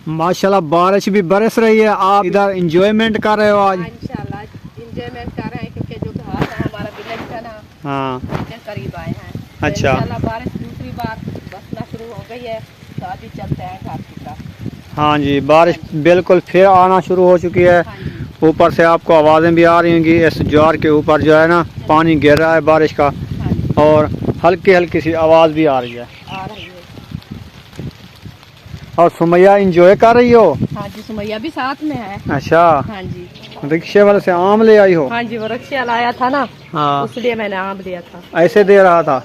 माशाल्लाह बारिश भी बरस रही है, आप इधर एंजॉयमेंट कर रहे हो आज? इंशाल्लाह एंजॉयमेंट कर रहे हैं क्योंकि जो घाट है हमारा विलेज का ना, हाँ उसके करीब आए हैं। अच्छा। इंशाल्लाह बारिश दूसरी बार बरसना शुरू हो गई है तो अभी चलते हैं घाट की तरफ। हाँ जी, बारिश बिल्कुल फिर आना शुरू हो चुकी है। हाँ जी, ऊपर से आपको आवाज़ें भी आ रही होंगी, इस ज्वार के ऊपर जो है ना पानी गिर रहा है बारिश का, हाँ जी, और हल्की हल्की सी आवाज़ भी आ रही है। आ रही है। और सुमैया एंजॉय कर रही हो? हाँ जी, सुमैया भी साथ में है। अच्छा, हाँ जी, रिक्शे वाले से आम ले आई हो? हाँ जी, वो रिक्शा लाया था ना, हाँ, इसलिए मैंने आम लिया था। ऐसे दे रहा था।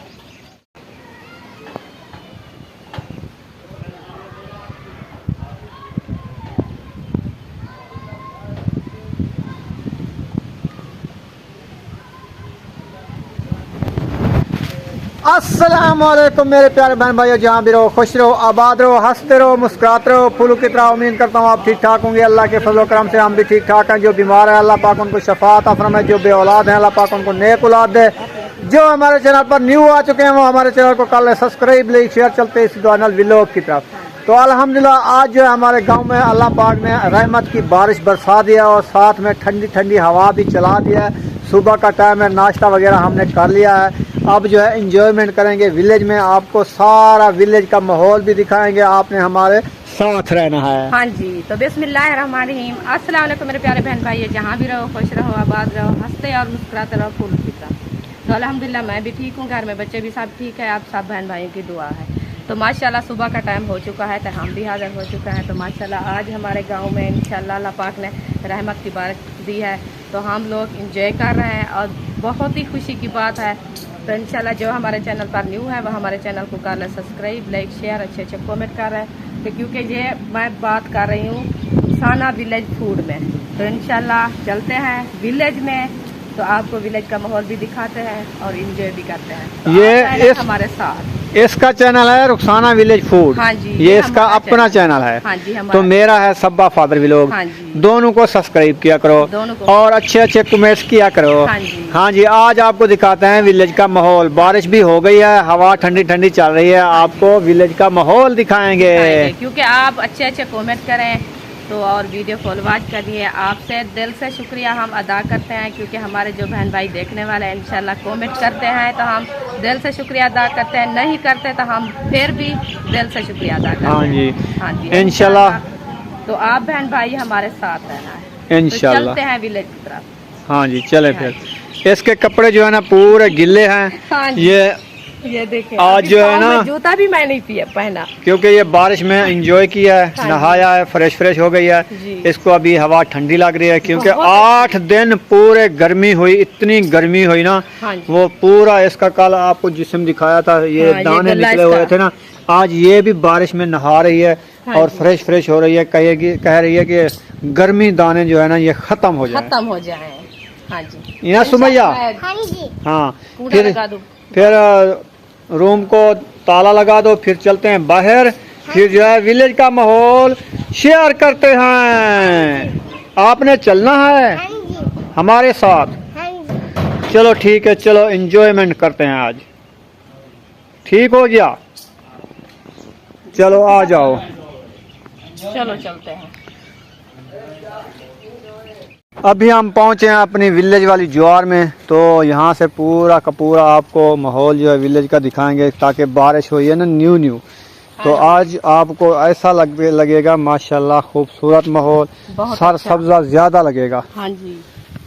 अस्सलाम वालेकुम मेरे प्यारे बहन भाइयों, जहाँ भी रहो खुश रहो, आबाद रहो, हंसते रहो, मुस्कुराते रहो, फूलों की तरह। उम्मीद करता हूँ आप ठीक ठाक होंगे। अल्लाह के फजल करम से हम भी ठीक ठाक हैं। जो बीमार है अल्लाह पाक उनको शफात अता फरमाए, जो बे औलाद हैं अल्लाह पाक उनको नेक औलाद दे। जो हमारे चैनल पर न्यू आ चुके हैं वो हमारे चैनल को कर ले सब्सक्राइब, लाइक शेयर, चलते इस दुआ व्लॉग की तरफ। तो अल्हम्दुलिल्लाह आज जो है हमारे गाँव में अल्लाह पाक ने रहमत की बारिश बरसा दिया और साथ में ठंडी ठंडी हवा भी चला दिया है। सुबह का टाइम है, नाश्ता वगैरह हमने कर लिया है। अब जो है एंजॉयमेंट करेंगे विलेज में, आपको सारा विलेज का माहौल भी दिखाएंगे। आपने हमारे साथ रहना है। हाँ जी, तो बिस्मिल्लाहिर्रहमानिर्रहीम। अस्सलाम वालेकुम मेरे प्यारे बहन भाई, जहाँ भी रहो खुश रहो, आबाद रहो, हंसते और मुस्कुराते रहो, फूल की तरह। तो अल्हम्दुलिल्लाह मैं भी ठीक हूँ, घर में बच्चे भी सब ठीक है, आप सब बहन भाइयों की दुआ है। तो माशाल्लाह सुबह का टाइम हो चुका है तो हम भी हाजिर हो चुके हैं। तो माशाल्लाह आज हमारे गांव में इंशाल्लाह अल्लाह पाक ने रहमत की बारिश दी है, तो हम लोग इंजॉय कर रहे हैं और बहुत ही खुशी की बात है। तो इंशाल्लाह जो हमारे चैनल पर न्यू है वह हमारे चैनल को कर ले सब्सक्राइब, लाइक शेयर, अच्छे अच्छे कमेंट कर रहे हैं। तो क्योंकि ये मैं बात कर रही हूँ रुखसाना विलेज फूड में, तो इंशाल्लाह चलते हैं विलेज में, तो आपको विलेज का माहौल भी दिखाते हैं और इंजॉय भी करते हैं। तो ये हमारे साथ इसका चैनल है रुखसाना विलेज फूड। हाँ जी, ये इसका अपना चैनल है। हाँ जी, तो मेरा है सब्बा फादर व्लॉग। हाँ जी, दोनों को सब्सक्राइब किया करो, दोनों को। और अच्छे अच्छे कमेंट्स किया करो। हाँ जी, हाँ जी, आज आपको दिखाते हैं विलेज का माहौल। बारिश भी हो गई है, हवा ठंडी ठंडी चल रही है, आपको विलेज का माहौल दिखाएंगे। क्योंकि आप अच्छे अच्छे कमेंट करें तो और वीडियो फॉलो करिए। आपसे दिल से शुक्रिया हम अदा करते हैं, क्योंकि हमारे जो बहन भाई देखने वाले हैं इंशाल्लाह कमेंट करते हैं तो हम दिल से शुक्रिया अदा करते हैं, नहीं करते तो हम फिर भी दिल से शुक्रिया अदा करते हैं। हाँ जी, हाँ जी, इंशाल्लाह। तो आप बहन भाई हमारे साथ रहना है। इंशाल्लाह तो चलते हैं विलेज की तरफ। हाँ जी, चले फिर। इसके कपड़े जो है ना पूरे गिले हैं। हाँ जी, ये देखें आज जो है ना जूता भी मैं नहीं पहना, क्योंकि ये बारिश में एंजॉय किया है, हाँ नहाया है, फ्रेश हो गई है। जी। इसको अभी हवा ठंडी लग रही है, क्योंकि 8 दिन पूरे गर्मी हुई, इतनी गर्मी हुई ना। हाँ जी, वो पूरा इसका कल आपको जिस्म दिखाया था, ये हाँ, दाने ये निकले हुए थे ना। आज ये भी बारिश में नहा रही है हाँ और जी। फ्रेश हो रही है। कह रही है कि गर्मी दाने जो है ना ये खत्म हो जाए। खत्म हो जाए। हाँ जी, यहाँ सुमैया। हाँ, फिर रूम को ताला लगा दो, फिर चलते हैं बाहर। फिर जो है विलेज का माहौल शेयर करते हैं। आपने चलना है हमारे साथ। चलो ठीक है, चलो एंजॉयमेंट करते हैं आज। ठीक हो गया, चलो आ जाओ। चलो चलते हैं। अभी हम पहुंचे हैं अपनी विलेज वाली ज्वार में, तो यहाँ से पूरा का पूरा आपको माहौल जो है विलेज का दिखाएंगे, ताकि बारिश हुई है ना न्यू। तो आज आपको ऐसा लगेगा माशाल्लाह खूबसूरत माहौल, सर सब्जा ज्यादा लगेगा। हाँ जी,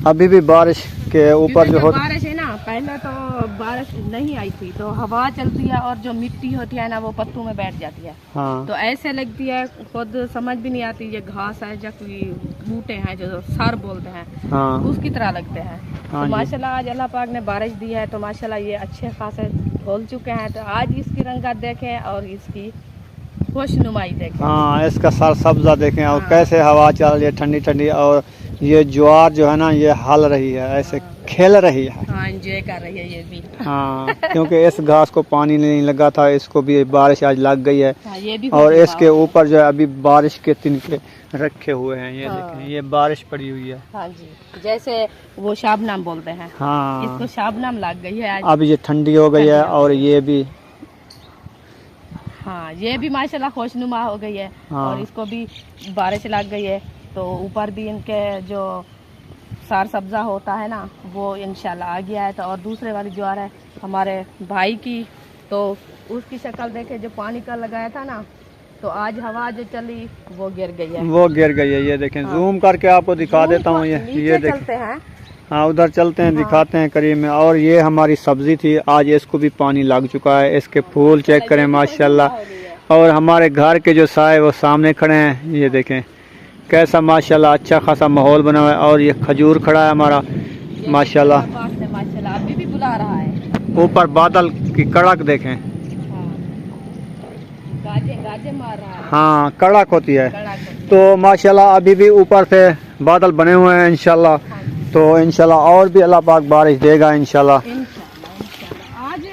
अभी भी बारिश के ऊपर जो होता बारिश है ना, पहले तो बारिश नहीं आई थी तो हवा चलती है और जो मिट्टी होती है ना वो पत्तों में बैठ जाती है। हाँ, तो ऐसे लगती है, खुद समझ भी नहीं आती ये घास है या कोई बूटे हैं जो सर बोलते हैं, हाँ, उसकी तरह लगते हैं। हाँ तो माशाल्लाह आज अल्लाह पाक ने बारिश दी है, तो माशाल्लाह ये अच्छे खासे धुल चुके हैं। तो आज इसकी रंगत देखें और इसकी खुशनुमाई देखें। हाँ, इसका सर सब्जा देखें और हाँ। कैसे हवा चल रही है ठंडी ठंडी, और ये ज्वार जो है ना ये हल रही है, ऐसे खेल रही है। हाँ, एंजॉय कर रही है ये भी। हाँ, क्योंकि इस घास को पानी नहीं लगा था, इसको भी बारिश आज लग गई है। हाँ, ये भी और इसके ऊपर जो है अभी बारिश के तिनके रखे हुए हैं, ये हाँ। देखें, ये बारिश पड़ी हुई है। हाँ जी, जैसे वो शाबनाम बोलते हैं, हाँ, इसको शाबनाम लग गई है आज। अब ये ठंडी हो गई है और ये भी हाँ, ये भी माशाल्लाह खुशनुमा हो गई है। हाँ। और इसको भी बारिश लग गई है, तो ऊपर भी इनके जो सार सब्जा होता है ना, वो इंशाल्लाह आ गया है। तो और दूसरे वाली ज्वार है हमारे भाई की, तो उसकी शक्ल देखे, जो पानी का लगाया था ना, तो आज हवा जो चली वो गिर गई है। वो गिर गई है, ये देखें। हाँ। जूम करके आपको दिखा देता हूँ। ये नीचे देखें। चलते हैं। हाँ, उधर चलते हैं, दिखाते हैं करीब में। और ये हमारी सब्जी थी, आज इसको भी पानी लग चुका है। इसके फूल चेक करें माशाल्लाह। और हमारे घर के जो साए वो सामने खड़े हैं, ये देखें कैसा माशाल्लाह अच्छा खासा माहौल बना हुआ है। और ये खजूर खड़ा है हमारा माशाल्लाह। माशाल्लाह अभी भी बुला रहा है। ऊपर बादल की कड़क देखें। हाँ, गाजे गाजे मार रहा है। हाँ, कड़क होती है। कड़ाक। तो माशाल्लाह अभी भी ऊपर से बादल बने हुए हैं इंशाल्लाह। हाँ। तो इंशाल्लाह और भी अल्लाह पाक बारिश देगा इंशाल्लाह। इंशाल्लाह आज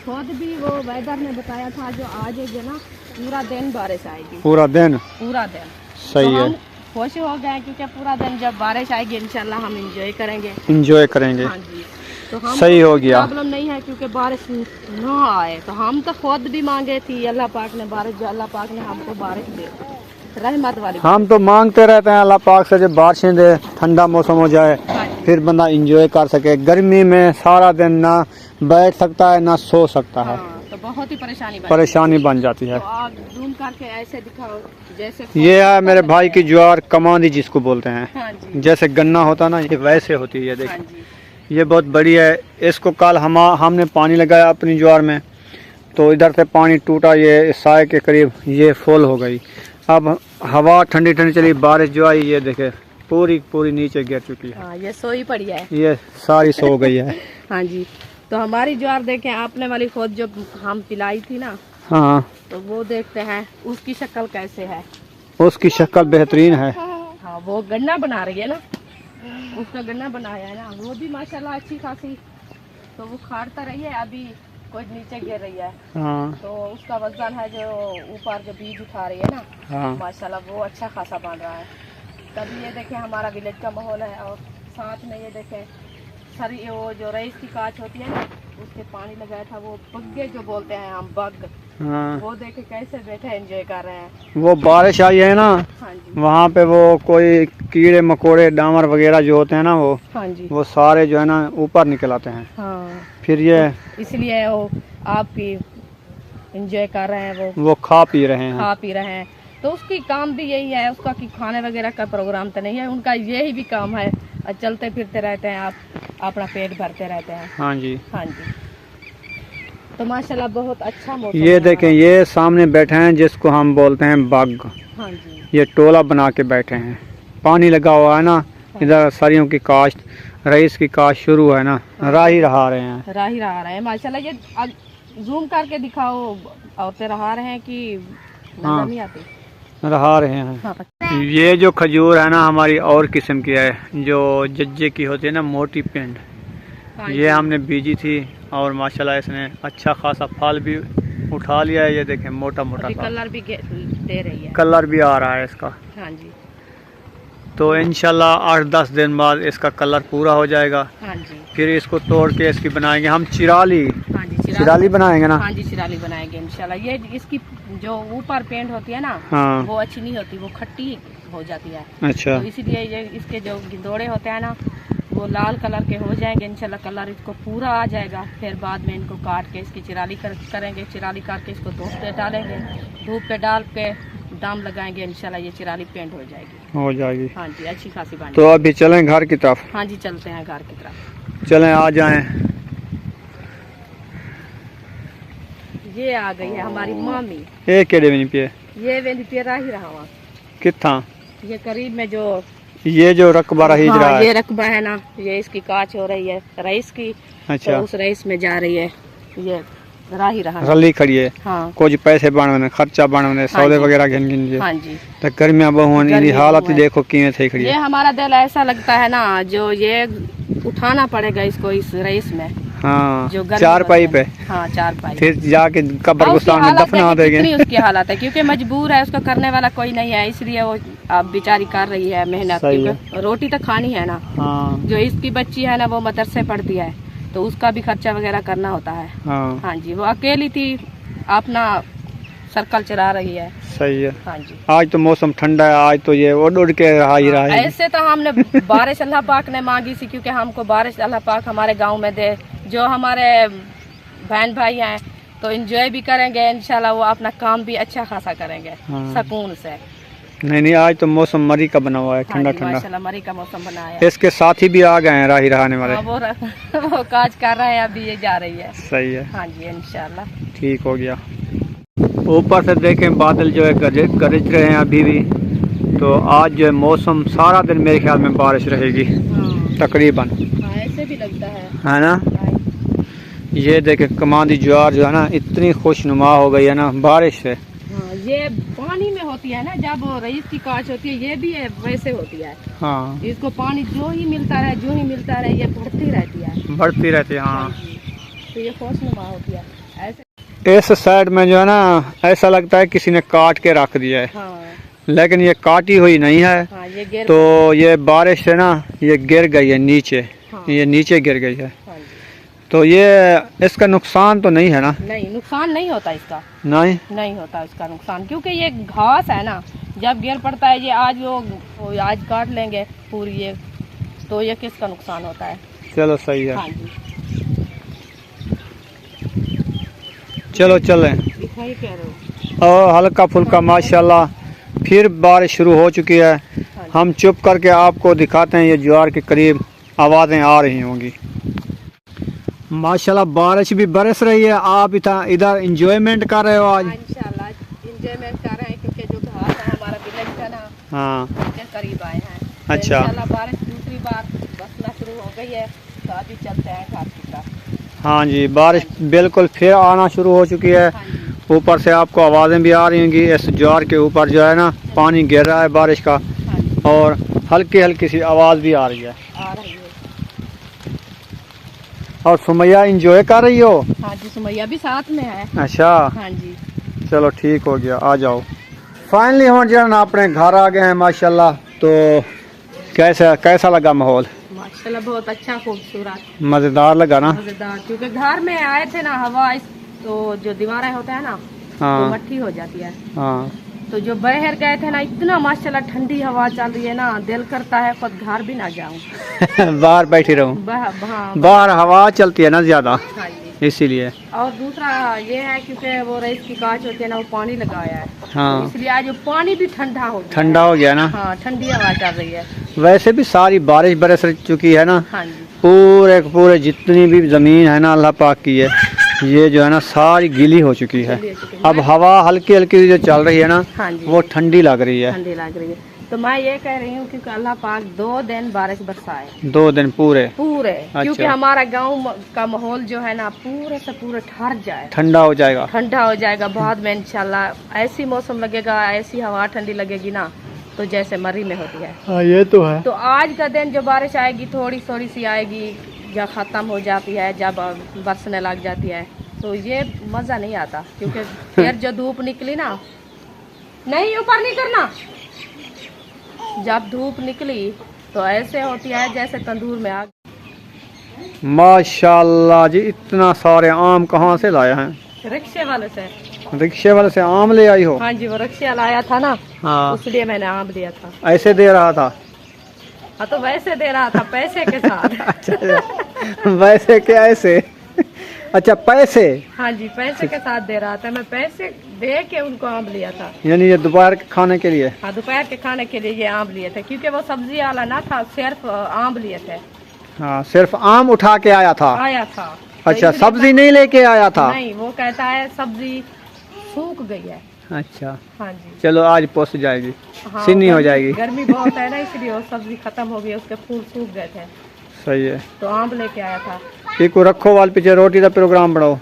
खुद भी वो वेदर ने बताया था, जो आज है ना पूरा दिन बारिश आएगी। पूरा दिन पूरा दिन सही तो है। हम खुश हो गए, क्योंकि पूरा दिन जब बारिश आएगी इंशाल्लाह हम एंजॉय करेंगे। इंजॉय करेंगे। हाँ जी, तो हम सही हो गया। प्रॉब्लम नहीं है, क्योंकि बारिश ना आए। तो हम तो खुद भी मांगे थी अल्लाह पाक ने बारिश, जो अल्लाह पाक ने हमको बारिश दे, रहमत वाली। हम तो मांगते रहते हैं अल्लाह पाक से जब बारिशें दे, ठंडा मौसम हो जाए, हाँ जी। फिर बंदा इंजॉय कर सके। गर्मी में सारा दिन ना बैठ सकता है ना सो सकता है, हाँ, तो बहुत ही परेशानी बन जाती तो है। आप जूम करके ऐसे दिखाओ जैसे ये है मेरे भाई की ज्वार कमांदी जिसको बोलते हैं। हाँ जी। जैसे गन्ना होता ना, ये वैसे होती है। ये हाँ देखिए, जी। ये बहुत बड़ी है। इसको कल हमने पानी लगाया अपनी ज्वार में, तो इधर से पानी टूटा, ये साए के करीब ये फुल हो गई। अब हवा ठंडी ठंडी चली, बारिश जो आई ये देखे पूरी नीचे गिर चुकी है। हाँ, ये सोई पड़ी है। ये सारी सो गई है। हाँ जी, तो हमारी ज्वार देखें, आपने वाली खुद जो हम पिलाई थी ना, हाँ, तो वो देखते हैं उसकी शक्ल कैसे है। उसकी शक्ल बेहतरीन है। हाँ, वो गन्ना बना रही है ना, उसका गन्ना बनाया है ना, वो भी माशाल्लाह अच्छी खासी। तो वो खाड़ता रही है, अभी कुछ नीचे गिर रही है। हाँ, तो उसका वजन है जो ऊपर जो बीज उठा रही है ना, हाँ, माशाल्लाह वो अच्छा खासा बन रहा है। तभी ये देखें हमारा विलेज का माहौल है। और साथ में ये देखें सरी, वो जो रईस की काच होती है ना, उसके पानी लगाया था, वो बग्गे जो बोलते हैं हम, बग, हाँ। वो देखे कैसे बैठे एंजॉय कर रहे हैं। वो बारिश आई है ना, हाँ जी। वहाँ पे वो कोई कीड़े मकोड़े डामर वगैरह जो होते हैं ना, हाँ जी। वो सारे जो है ना ऊपर निकल आते हैं। हाँ, फिर ये इसलिए वो आपकी एंजॉय कर रहे हैं, वो खा पी रहे हैं। खा पी रहे हैं। तो उसकी काम भी यही है, उसका कि खाने वगैरह का प्रोग्राम तो नहीं है, उनका यही भी काम है। चलते फिरते रहते हैं, आप अपना पेट भरते रहते हैं। हाँ जी। हाँ जी, तो माशाल्लाह बहुत अच्छा मौसम ये है देखें, ये सामने बैठे हैं जिसको हम बोलते हैं बग। हाँ जी। ये टोला बना के बैठे हैं, पानी लगा हुआ है ना, इधर सरियों की काश्त, रईस की काश्त शुरू है ना, राही रहा रहे हैं। राही रहा रहे हैं माशाल्लाह। ये जूम करके दिखाओ, औरतें रहा रहे हैं कि नजर नहीं आती? रहा रहे हैं। हाँ। ये जो खजूर है ना हमारी और किस्म की है, जो जज्जे की होती है ना, मोटी पिंड। हाँ ये हमने बीजी थी और माशाल्लाह इसने अच्छा खासा फल भी उठा लिया है। ये देखें मोटा मोटा सा कलर भी दे रही है। कलर भी आ रहा है इसका। हाँ जी। तो इंशाल्लाह 8-10 दिन बाद इसका कलर पूरा हो जाएगा। हाँ जी। फिर इसको तोड़ के इसकी बनाएंगे हम चिराली। हाँ जी, चिराली बनाएंगे ना। हाँ जी, चिराली बनाएंगे इंशाल्लाह। ये इसकी जो ऊपर पेंट होती है ना, हाँ। वो अच्छी नहीं होती, वो खट्टी हो जाती है। अच्छा। तो इसीलिए ये इसके जो गिंदोड़े होते हैं ना, वो लाल कलर के हो जाएंगे इंशाल्लाह। कलर इसको पूरा आ जाएगा, फिर बाद में इनको काट के इसकी चिराली करेंगे। चिराली करके इसको धूप पे डालेंगे, धूप पे डाल के दाम लगाएंगे इंशाल्लाह। ये चिराली पेंट हो जाएगी। हाँ जी, अच्छी खासी बन। तो अभी चलें घर की तरफ। हाँ जी, चलते हैं घर की तरफ। चलें, आ जाएं। ये आ गई है हमारी मामी। ये केड़े में नहीं पिए? ये वेंदी पेरा ही रहा हुआ, कितना? ये करीब में जो ये जो रकबा रही हाँ, रहा है। ये रकबा है ना, ये इसकी काच हो रही है रईस की। अच्छा। तो उस रईस में जा रही है, ये राही रहा। रली खड़ी है। हाँ। कुछ पैसे बनवने, खर्चा बनवने, सौदे वगैरह घिन घिन हाँ जी। तो गर्मियां बहु गर्मी हालत बहु है। देखो किवें थे खड़ी ये है। हमारा दिल ऐसा लगता है ना, जो ये उठाना पड़ेगा इसको इस रईस में। हाँ, जो गर्मी चार पाई पे। हाँ, चार पाई। फिर जाके कब्रिस्तान में दफना देंगे। कितनी उसकी हालत है, क्योंकि मजबूर है, उसको करने वाला कोई नहीं है, इसलिए वो अब बेचारी कर रही है मेहनत, क्योंकि रोटी तो खानी है ना। हाँ। जो इसकी बच्ची है ना, वो मदरसे पढ़ती है, तो उसका भी खर्चा वगैरह करना होता है। हाँ। हाँ जी, वो अकेली थी, अपना सर्कल चला रही है। सही है। हाँ जी, आज तो मौसम ठंडा है, आज तो ये उड़ उड़ के आ ही रहा है। ऐसे तो हमने बारिश अल्लाह पाक ने मांगी थी, क्योंकि हमको बारिश अल्लाह पाक हमारे गांव में दे। जो हमारे बहन भाई हैं तो एंजॉय भी करेंगे इंशाल्लाह, वो अपना काम भी अच्छा खासा करेंगे सुकून से। नहीं, आज तो मौसम मरी का बना हुआ है, ठंडा हाँ जी, ठंडा। माशाल्लाह मरी का मौसम बना है। इसके साथी भी आ गए हैं राही रहाने वाले। हाँ, वो काज कर रहे हैं, अभी ये जा रही है। सही है। हाँ जी, इंशाल्लाह ठीक हो गया। ऊपर से देखें बादल जो है गरज रहे हैं अभी भी। तो आज जो है मौसम सारा दिन मेरे ख्याल में बारिश रहेगी तकरीबन। ऐसे भी लगता है ना। ये देखें कमांदी ज्वार जो है ना इतनी खुशनुमा हो गई है ना बारिश से। हाँ, ये पानी में होती है ना, जब रईस की काश होती है ये भी है, वैसे होती है। हाँ, इसको पानी जो ही मिलता रहे ये बढ़ती रहती है, बढ़ती रहती है। हाँ, तो ये खुशनुमा होती है ऐसे। इस साइड में जो है ना ऐसा लगता है किसी ने काट के रख दिया है। हाँ, लेकिन ये काटी हुई नहीं है। हाँ, ये गिर तो ये बारिश से ना ये गिर गई है नीचे। हाँ, ये नीचे गिर गई है। हाँ जी। तो ये इसका नुकसान तो नहीं है ना। नहीं, नुकसान नहीं होता इसका, नहीं होता इसका नुकसान, क्योंकि ये घास है ना, जब गिर पड़ता है ये आज वो आज काट लेंगे पूरी ये, तो ये किसका नुकसान होता है। चलो सही है। हाँ जी, चलो चलें। दिखाई कह रहे हो। और हल्का फुल्का माशाल्लाह फिर बारिश शुरू हो चुकी है। हम चुप करके आपको दिखाते हैं, ये ज्वार के करीब आवाज़ें आ रही होंगी। माशाल्लाह बारिश भी बरस रही है। आप इधर इंजॉयमेंट कर रहे हो आज। इंशाल्लाह इंजॉयमेंट कर रहे हैं, क्योंकि जो घास है हमारा विलेज का ना, हाँ, उसके करीब आए हैं। अच्छा। तो इंशाल्लाह बारिश दूसरी बार बरसना शुरू हो गई है, तो अभी चलते हैं घर की तरफ। हाँ जी, बारिश बिल्कुल फिर आना शुरू हो चुकी है। हाँ जी, ऊपर से आपको आवाज़ें भी आ रही होंगी। इस ज्वार के ऊपर जो है ना पानी गिर रहा है बारिश का, हाँ जी, और हल्की हल्की सी आवाज़ भी आ रही है। आ रही है। और सुमैया इंजॉय कर रही हो। हाँ जी, सुमैया भी साथ में है। अच्छा, हाँ जी, चलो ठीक हो गया, आ जाओ। फाइनली हम जो है ना अपने घर आ गए हैं माशाल्लाह। तो कैसा लगा माहौल। माशाल्लाह बहुत अच्छा, खूबसूरत, मज़ेदार लगा ना। मजेदार, क्योंकि घर में आए थे ना, हवा तो जो दीवारें होता है ना, हाँ, वो मट्टी हो जाती है। हाँ, तो जो बाहर गए थे ना, इतना माशाल्लाह ठंडी हवा चल रही है ना, दिल करता है खुद घर भी ना जाऊं। बाहर बैठी रहूं। बाहर हवा चलती है ना ज़्यादा, हाँ जी। इसीलिए। और दूसरा ये है, क्योंकि वो रईस की काच होती है ना, वो पानी लगाया है। हाँ, इसलिए आज वो पानी भी ठंडा हो गया। ठंडा हो गया ना। हाँ, ठंडी हवा चल रही है। वैसे भी सारी बारिश बरस चुकी है ना। हाँ जी, पूरे जितनी भी ज़मीन है ना अल्लाह पाक की है, ये जो है ना सारी गीली हो चुकी है। अब हवा हल्की हल्की जो चल रही है ना, हाँ जी, वो ठंडी लग रही है। ठंडी लग रही है। तो मैं ये कह रही हूँ, क्योंकि अल्लाह पाक 2 दिन बारिश बरसाए, 2 दिन पूरे। क्योंकि हमारा गांव का माहौल जो है ना पूरे से पूरे ठहर जाए, ठंडा हो जाएगा। ठंडा हो जाएगा। बाद में इंशाल्लाह ऐसी मौसम लगेगा, ऐसी हवा ठंडी लगेगी ना, तो जैसे मरी में होती है। हाँ, ये तो है। तो आज का दिन जो बारिश आएगी थोड़ी थोड़ी सी आएगी, या ख़त्म हो जाती है, जब बरसने लग जाती है, तो ये मज़ा नहीं आता। क्योंकि फिर जो धूप निकली ना, नहीं ऊपर नहीं करना, जब धूप निकली तो ऐसे होती है जैसे तंदूर में आग। माशाल्लाह जी, इतना सारे आम कहाँ से लाया है। रिक्शे वाले से। रिक्शे वाले से आम ले आई हो। हाँ जी, वो रिक्शे वाला आया था ना, हाँ, इसलिए मैंने आम लिया था। ऐसे दे रहा था। हाँ, तो वैसे दे रहा था, पैसे के साथ। अच्छा, वैसे क्या ऐसे। अच्छा, पैसे। हाँ जी, पैसे के साथ दे रहा था। मैं पैसे दे के उनको आम लिया था। यानी ये दोपहर के खाने के लिए। हाँ, दोपहर के खाने के लिए ये आम लिए थे, क्योंकि वो सब्जी वाला ना था, सिर्फ आम लिए थे। हाँ, सिर्फ आम उठा के आया था। था। अच्छा, तो सब्जी नहीं लेके आया था। नहीं, वो कहता है सब्जी सूख गई है। अच्छा, हाँ जी, चलो आज पहुँच जाएगी। हाँ, सिन्नी हो जाएगी। गर्मी बहुत है ना, इसलिए वो सब्जी खत्म हो गई, उसके फूल सूख गए थे। सही है। तो आम लेके आया था। को रखो वाल पीछे रोटी का प्रोग्राम बनाओ।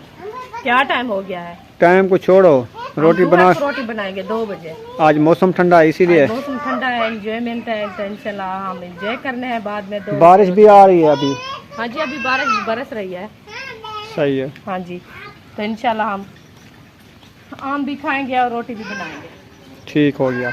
क्या टाइम हो गया है? टाइम को छोड़ो, रोटी बना। रोटी बनाएंगे 2 बजे। आज मौसम ठंडा है इसीलिए। मौसम ठंडा है, एंजॉयमेंट है, तो इंशाल्लाह हम एंजॉय करने हैं बाद में। 2 बारिश भी आ रही है अभी। हाँ जी, अभी बारिश बरस रही है। सही है। हाँ जी, तो इंशाल्लाह हम आम भी खाएंगे और रोटी भी बनाएंगे। ठीक हो गया।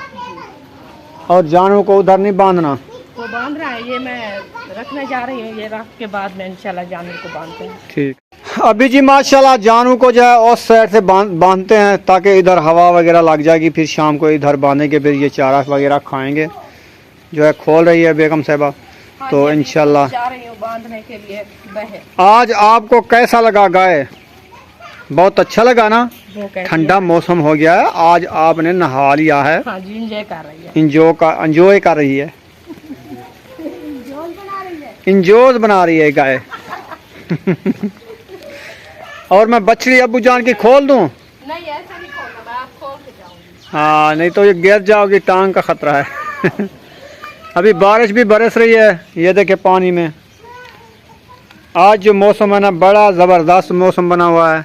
और जानवरों को उधर नहीं बांधना। वो बांध रहा है, ये मैं रखने जा रही हूँ, ये रख के बाद में इंशाल्लाह जानवर को बांधते हैं। ठीक। अभी जी माशाल्लाह जानू को जो है उस साइड से बांधते हैं ताकि इधर हवा वगैरह लग जाएगी, फिर शाम को इधर बांधेंगे, फिर ये चारा वगैरह खाएंगे। जो है खोल रही है बेगम साहिबा। हाँ तो इंशाल्लाह जा रही हूँ बांधने के लिए बहे। आज आपको कैसा लगा गाय? बहुत अच्छा लगा ना? ठंडा मौसम हो गया है, आज आपने नहा लिया है। हाँ जी, इंजॉय कर रही है। इंजॉय कर रही है, इंजॉय बना रही है गाय। और मैं बछड़ी अब्बू जान की खोल दूं? नहीं ऐसा नहीं खोलना, मैं आप खोल के जाऊंगी। हाँ नहीं तो ये गिर जाओगी, टांग का खतरा है। अभी बारिश भी बरस रही है, ये देखे पानी में। आज जो मौसम है ना, बड़ा ज़बरदस्त मौसम बना हुआ है।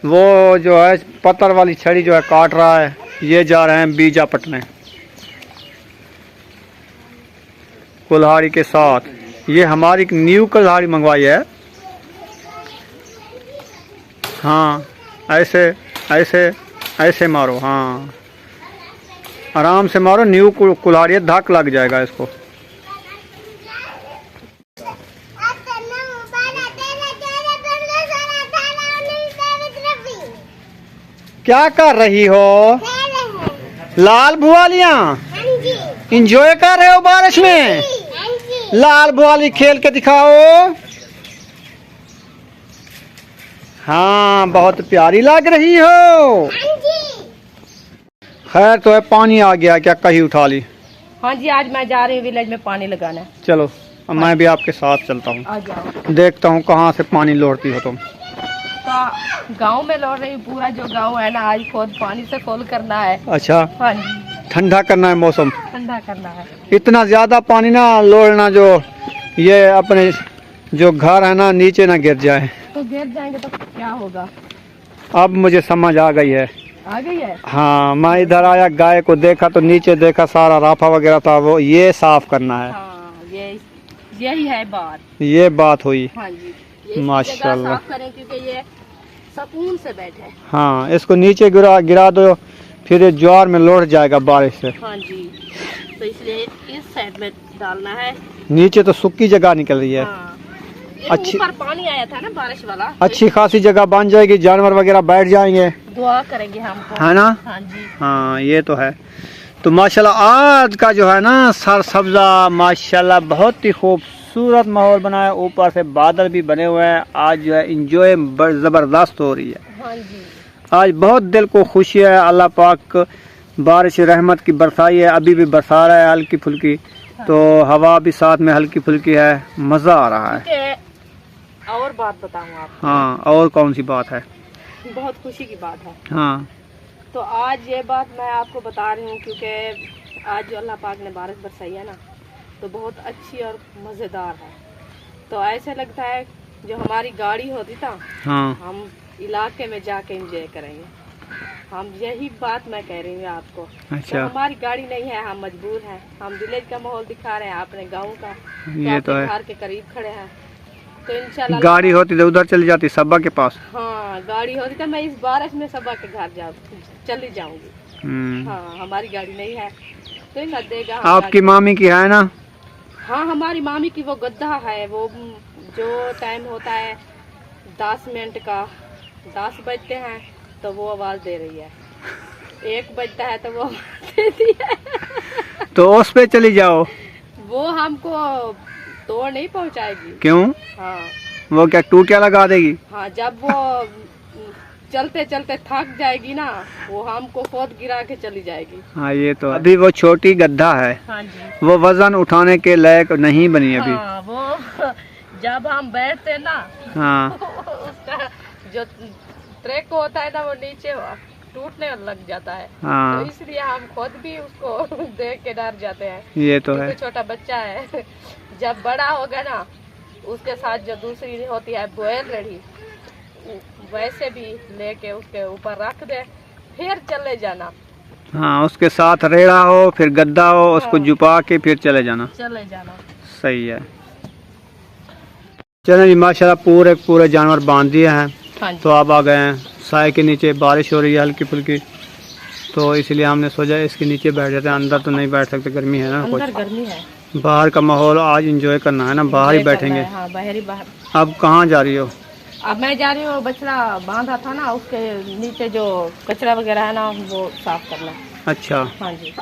वो जो है पत्थर वाली छड़ी जो है काट रहा है। ये जा रहे हैं बीजा पटने कुल्हाड़ी के साथ। ये हमारी न्यू कुल्हाड़ी मंगवाई है। हाँ ऐसे ऐसे ऐसे मारो, हाँ आराम से मारो। न्यू कुल्हाड़ी है, धक लग जाएगा इसको। क्या कर रही हो? लाल भुआलियाँ इंजॉय कर रहे हो बारिश में? लाल भुआली खेल के दिखाओ। हाँ बहुत प्यारी लग रही हो। खैर तो है, पानी आ गया क्या? कहीं उठा ली? हाँ जी, आज मैं जा रही हूँ विलेज में पानी लगाना। चलो अब मैं भी आपके साथ चलता हूँ। आ जाओ, देखता हूँ कहाँ से पानी लौटती हो तुम। तो गांव में लौट रही हूँ। पूरा जो गांव है ना, आज खुद पानी से खोल करना है। अच्छा, हाँ जी, ठंडा करना है मौसम। ठंडा करना है। इतना ज्यादा पानी ना लोड़ना, जो ये अपने जो घर है ना नीचे ना गिर जाए। तो गिर जाएंगे तो क्या होगा? अब मुझे समझ आ गई है। आ गई है। हाँ मैं इधर आया, गाय को देखा तो नीचे देखा सारा राफा वगैरह था, वो ये साफ करना है। हाँ यही है बात। ये बात हुई। हाँ जी, ये माशाल्लाह। साफ करें क्योंकि ये सुकून से बैठे। हाँ इसको नीचे गिरा दो, फिर ये ज्वार में लौट जाएगा बारिश से। हाँ जी, तो इसलिए इस साइड में डालना है। नीचे तो सूखी जगह निकल रही है। हाँ, अच्छी ऊपर पानी आया था ना बारिश वाला, अच्छी खासी जगह बन जाएगी, जानवर वगैरह बैठ जाएंगे। दुआ करेंगे हमको, है ना? हाँ जी। हाँ ये तो है। तो माशाल्लाह आज का जो है ना सर सब्जा माशाल्लाह बहुत ही खूबसूरत माहौल बना है। ऊपर से बादल भी बने हुए हैं। आज जो है इंजॉय ज़बरदस्त हो रही है। हाँ जी, आज बहुत दिल को खुशी है। अल्लाह पाक बारिश रहमत की बरसाई है, अभी भी बरसा रहा है हल्की फुल्की। तो हवा भी साथ में हल्की फुल्की है, मज़ा आ रहा है। और बात बताऊँ आपको? हाँ और कौन सी बात है? बहुत खुशी की बात है। हाँ तो आज ये बात मैं आपको बता रही हूँ क्योंकि आज जो अल्लाह पाक ने बारिश बरसाई है ना, तो बहुत अच्छी और मज़ेदार है। तो ऐसे लगता है जो हमारी गाड़ी होती था, हाँ हम इलाके में जाके एंजॉय करेंगे। हम यही बात मैं कह रही हूँ आपको। अच्छा, तो हमारी गाड़ी नहीं है, हम मजबूर हैं। हम विलेज का माहौल दिखा रहे हैं, अपने गाँव का। ये तो है। घर के करीब खड़े हैं, तो इंशाल्लाह गाड़ी होती तो उधर चली जाती सब्बा के पास। हाँ गाड़ी होती तो मैं इस बारिश में सबा के घर चली जाऊंगी। हाँ हमारी गाड़ी नहीं है तो ना देगा। आपकी मामी की है ना? हाँ हमारी मामी की वो गद्दा है। वो जो टाइम होता है 10 मिनट का, 10 बजते हैं तो वो आवाज दे रही है, 1 बजता है तो वो आवाज देती है। तो उस पे चली जाओ। वो हमको तोड़ नहीं पहुंचाएगी। क्यों? हाँ वो क्या टूटिया लगा देगी? हाँ, जब वो चलते चलते थक जाएगी ना, वो हमको खुद गिरा के चली जाएगी। हाँ ये तो अभी वो छोटी गद्दा है। हाँ जी, वो वजन उठाने के लायक नहीं बनी अभी। हाँ, वो जब हम बैठते ना, हाँ उसका जो ट्रैक होता है ना, वो नीचे टूटने लग जाता है। हाँ तो इसलिए हम खुद भी उसको देख के डर जाते हैं। ये तो है। छोटा बच्चा है, जब बड़ा होगा ना, उसके साथ जो दूसरी होती है बैल रेडी, वैसे भी लेके उसके ऊपर रख दे, फिर चले जाना। हाँ उसके साथ रेड़ा हो, फिर गद्दा हो, उसको हाँ। जुपा के फिर चले जाना। चले जाना। सही है। चलो जी माशाल्लाह पूरे जानवर बांध दिए हैं। हाँ जी। तो अब आ गए हैं साए के नीचे। बारिश हो रही है हल्की फुल्की, तो इसलिए हमने सोचा इसके नीचे बैठ जाते हैं। अंदर तो नहीं बैठ सकते, गर्मी है ना कुछ। अंदर गर्मी है, बाहर का माहौल आज एंजॉय करना है ना, बाहर ही बैठेंगे। हाँ, बाहर। अब कहाँ जा रही हो? अब मैं जा रही हूँ, बछड़ा बांधा था ना, उसके नीचे जो कचरा वगैरह है ना वो साफ करना। अच्छा। हाँ जी,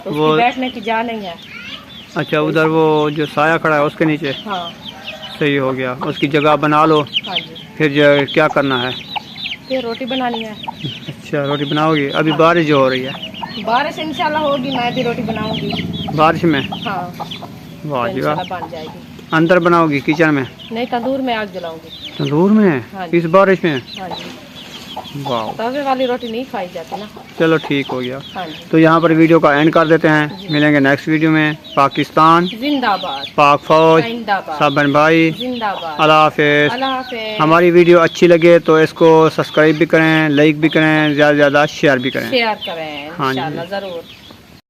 तो वो उसकी बैठने की जगह नहीं है। अच्छा, उधर वो जो साया खड़ा है उसके नीचे। हाँ सही हो गया, उसकी जगह बना लो। हाँ जी, फिर क्या करना है? फिर रोटी बनानी है। अच्छा, रोटी बनाओगी? अभी हाँ। बारिश जो हो रही है। बारिश इंशाल्लाह होगी, मैं भी रोटी बनाऊंगी बारिश में? हाँ, वाह तो जी वाह। इंशाल्लाह बन जाएगी। अंदर बनाओगी किचन में? नहीं, तंदूर में आग जलाऊंगी। तंदूर में? हाँ जी। इस बारिश में? हाँ जी, वाह, तवे वाली रोटी नहीं खाई जाती ना। चलो ठीक हो गया। हाँ जी, तो यहाँ पर वीडियो का एंड कर देते हैं, मिलेंगे नेक्स्ट वीडियो में। पाकिस्तान जिंदाबाद, पाक फौज, जिंदाबाद, सब बहन भाई, जिंदाबाद, अल्लाह हाफिज। अल्लाह हाफिज। हमारी वीडियो अच्छी लगे तो इसको सब्सक्राइब भी करें, लाइक भी करें, ज़्यादा से ज़्यादा शेयर भी करें। शेयर करें हाँ जी। इंशाल्लाह जरूर।